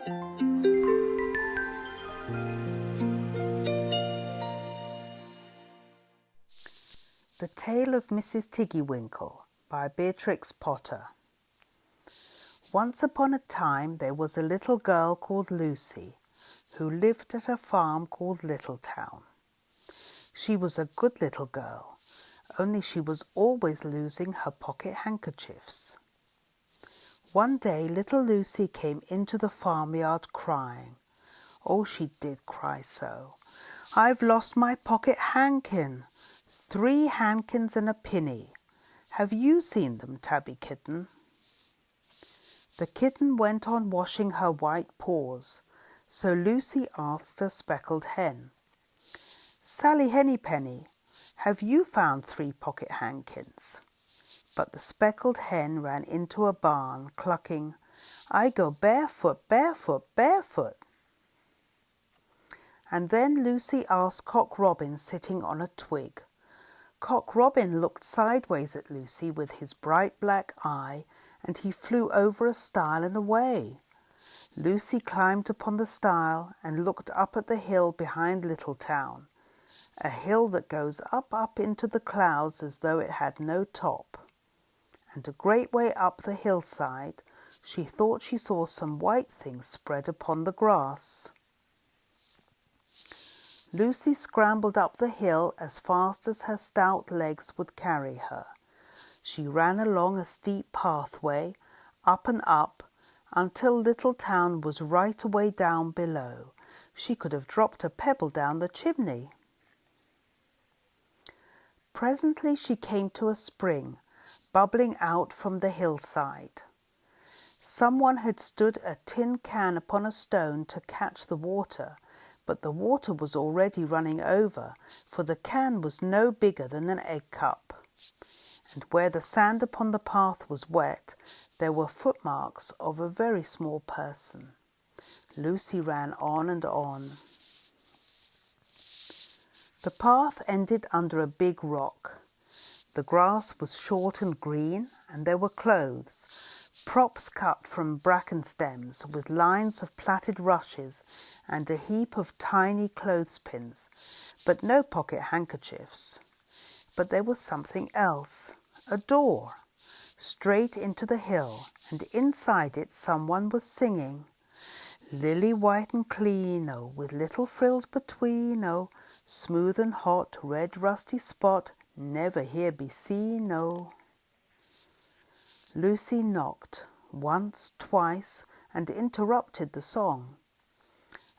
The Tale of Mrs Tiggy-Winkle by Beatrix Potter. Once upon a time there was a little girl called Lucie who lived at a farm called Littletown. She was a good little girl, only she was always losing her pocket handkerchiefs. One day little Lucie came into the farmyard crying. Oh, she did cry so. "I've lost my pocket hankin. 3 hankins and a pinny. Have you seen them, Tabby Kitten?" The kitten went on washing her white paws, so Lucie asked a speckled hen, "Sally Hennypenny, have you found 3 pocket hankins?" But the speckled hen ran into a barn, clucking, "I go barefoot, barefoot, barefoot." And then Lucie asked Cock Robin sitting on a twig. Cock Robin looked sideways at Lucie with his bright black eye, and he flew over a stile and away. Lucie climbed upon the stile and looked up at the hill behind Littletown, a hill that goes up, up into the clouds as though it had no top. And a great way up the hillside, she thought she saw some white things spread upon the grass. Lucie scrambled up the hill as fast as her stout legs would carry her. She ran along a steep pathway, up and up, until Littletown was right away down below. She could have dropped a pebble down the chimney. Presently she came to a spring, bubbling out from the hillside. Someone had stood a tin can upon a stone to catch the water, but the water was already running over, for the can was no bigger than an egg cup. And where the sand upon the path was wet, there were footmarks of a very small person. Lucie ran on and on. The path ended under a big rock. The grass was short and green, and there were clothes, props cut from bracken stems with lines of plaited rushes and a heap of tiny clothespins, but no pocket handkerchiefs. But there was something else, a door, straight into the hill, and inside it someone was singing, "Lily white and clean, oh, with little frills between, oh, smooth and hot, red rusty spot, never here be seen, oh." Lucie knocked once, twice, and interrupted the song.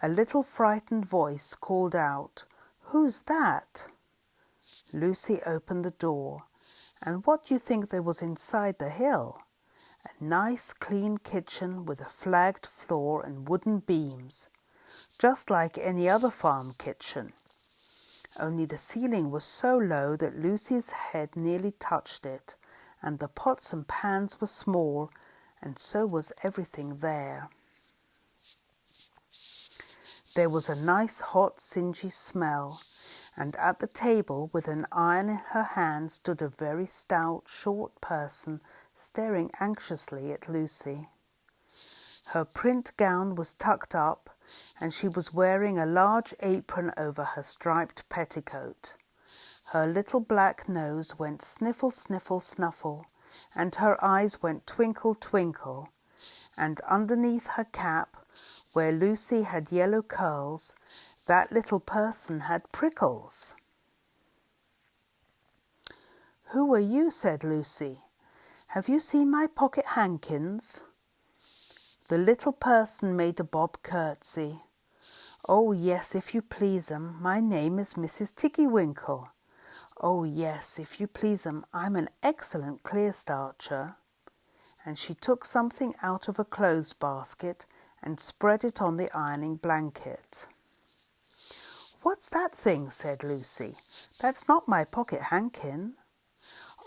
A little frightened voice called out, "Who's that?" Lucie opened the door, and what do you think there was inside the hill? A nice clean kitchen with a flagged floor and wooden beams, just like any other farm kitchen. Only the ceiling was so low that Lucie's head nearly touched it, and the pots and pans were small, and so was everything there. There was a nice hot singy smell, and at the table with an iron in her hand stood a very stout, short person staring anxiously at Lucie. Her print gown was tucked up, and she was wearing a large apron over her striped petticoat. Her little black nose went sniffle, sniffle, snuffle, and her eyes went twinkle, twinkle, and underneath her cap, where Lucie had yellow curls, that little person had prickles. "Who are you?" said Lucie. "Have you seen my pocket hankins?" The little person made a bob curtsy. "Oh, yes, if you please 'em, my name is Mrs Tiggy-Winkle. Oh, yes, if you please 'em, I'm an excellent clear starcher." And she took something out of a clothes basket and spread it on the ironing blanket. "What's that thing?" said Lucie. "That's not my pocket hankin."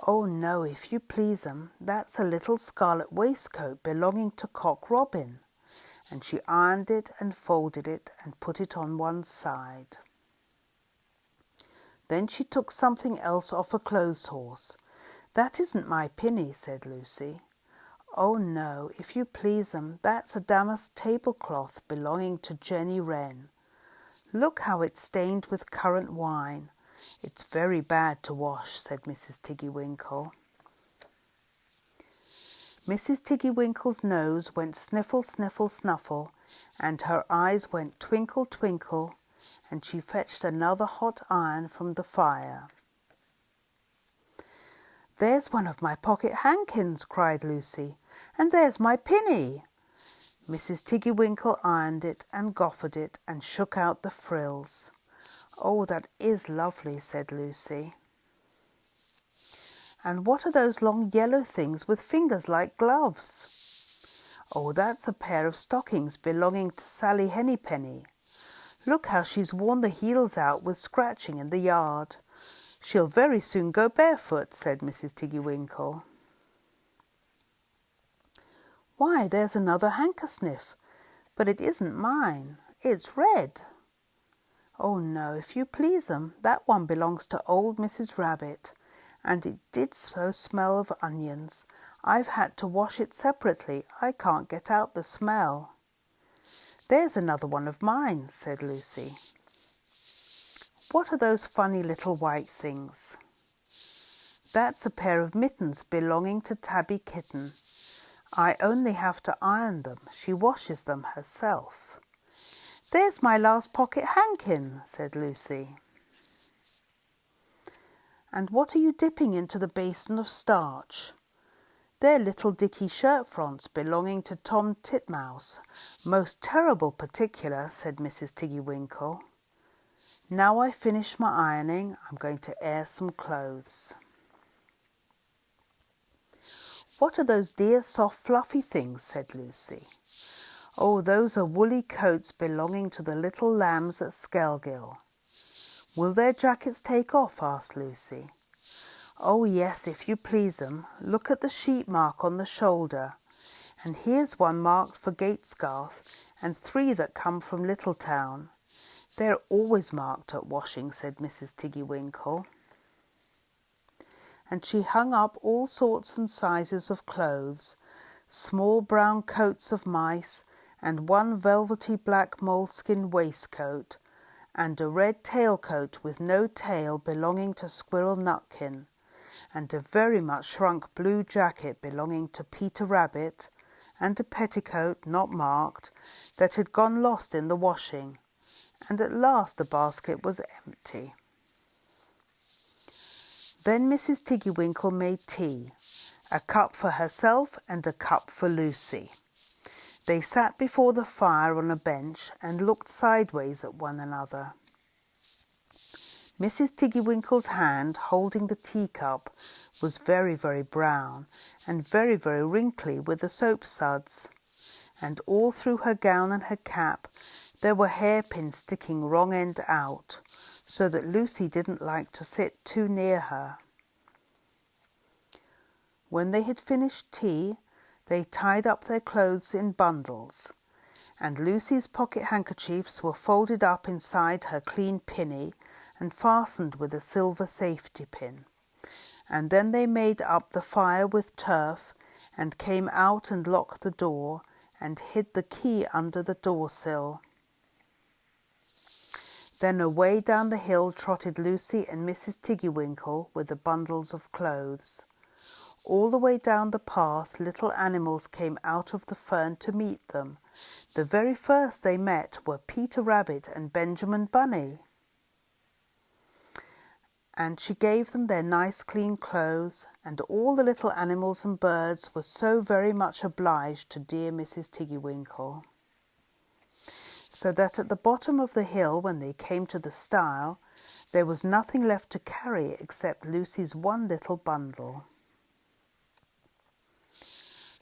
"Oh, no, if you please 'em, that's a little scarlet waistcoat belonging to Cock Robin." And she ironed it and folded it and put it on one side. Then she took something else off a clothes horse. "That isn't my pinny," said Lucie. Oh no, if you please 'em, that's a damask tablecloth belonging to Jenny Wren. Look how it's stained with currant wine. It's very bad to wash, said Mrs. Tiggy-Winkle. Mrs. Tiggy-Winkle's nose went sniffle, sniffle, snuffle, and her eyes went twinkle, twinkle, and she fetched another hot iron from the fire. There's one of my pocket hankins, cried Lucie, and there's my pinny. Mrs. Tiggy-Winkle ironed it and goffered it and shook out the frills. Oh, that is lovely, said Lucie. And what are those long yellow things with fingers like gloves? Oh, that's a pair of stockings belonging to Sally Hennypenny. Look how she's worn the heels out with scratching in the yard. She'll very soon go barefoot, said Mrs. Tiggy-Winkle. Why, there's another handkerchief, but it isn't mine. It's red. Oh no, if you please 'em, that one belongs to old Mrs. Rabbit, and it did so smell of onions. I've had to wash it separately. I can't get out the smell. There's another one of mine, said Lucie. What are those funny little white things? That's a pair of mittens belonging to Tabby Kitten. I only have to iron them. She washes them herself. There's my last pocket hankin, said Lucie. And what are you dipping into the basin of starch? They're little dicky shirt fronts belonging to Tom Titmouse. Most terrible particular, said Mrs. Tiggy-Winkle. Now I've finished my ironing, I'm going to air some clothes. What are those dear soft fluffy things, said Lucie. Oh, those are woolly coats belonging to the little lambs at Skelgill. Will their jackets take off? Asked Lucie. Oh yes, if you please 'em. Look at the sheep mark on the shoulder. And here's one marked for Gatesgarth, and 3 that come from Littletown. They're always marked at washing, said Mrs. Tiggy-Winkle. And she hung up all sorts and sizes of clothes, small brown coats of mice, and one velvety black moleskin waistcoat, and a red tailcoat with no tail belonging to Squirrel Nutkin, and a very much shrunk blue jacket belonging to Peter Rabbit, and a petticoat, not marked, that had gone lost in the washing, and at last the basket was empty. Then Mrs. Tiggy-Winkle made tea, a cup for herself and a cup for Lucie. They sat before the fire on a bench and looked sideways at one another. Mrs. Tiggy-Winkle's hand holding the teacup was very, very brown and very, very wrinkly with the soap suds, and all through her gown and her cap there were hairpins sticking wrong end out, so that Lucie didn't like to sit too near her. When they had finished tea, they tied up their clothes in bundles, and Lucie's pocket handkerchiefs were folded up inside her clean pinny and fastened with a silver safety pin. And then they made up the fire with turf and came out and locked the door and hid the key under the door-sill. Then away down the hill trotted Lucie and Mrs. Tiggy-Winkle with the bundles of clothes. All the way down the path little animals came out of the fern to meet them. The very first they met were Peter Rabbit and Benjamin Bunny. And she gave them their nice clean clothes, and all the little animals and birds were so very much obliged to dear Mrs. Tiggy-Winkle, so that at the bottom of the hill, when they came to the stile, there was nothing left to carry except Lucie's one little bundle.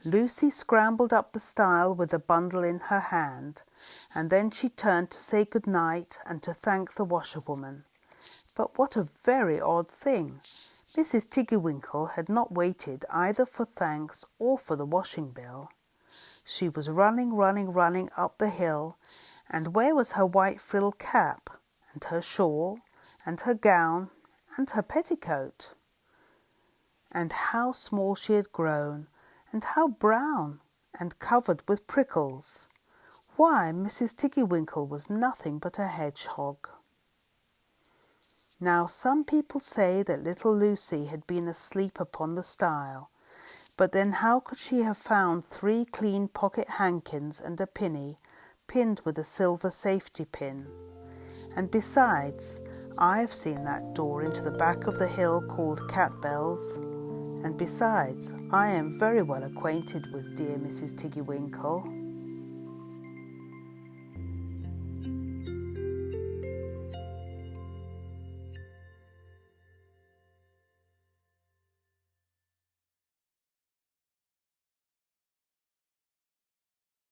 Lucie scrambled up the stile with the bundle in her hand, and then she turned to say good night and to thank the washerwoman. But what a very odd thing! Mrs. Tiggy-Winkle had not waited either for thanks or for the washing bill. She was running up the hill, and where was her white frilled cap, and her shawl, and her gown, and her petticoat? And how small she had grown, And how brown and covered with prickles! Why, Mrs Tiggy-Winkle was nothing but a hedgehog. Now some people say that little Lucie had been asleep upon the stile, but then how could she have found 3 clean pocket hankins and a pinny, pinned with a silver safety pin? And besides, I've seen that door into the back of the hill called Cat Bells, and besides, I am very well acquainted with dear Mrs Tiggy-Winkle.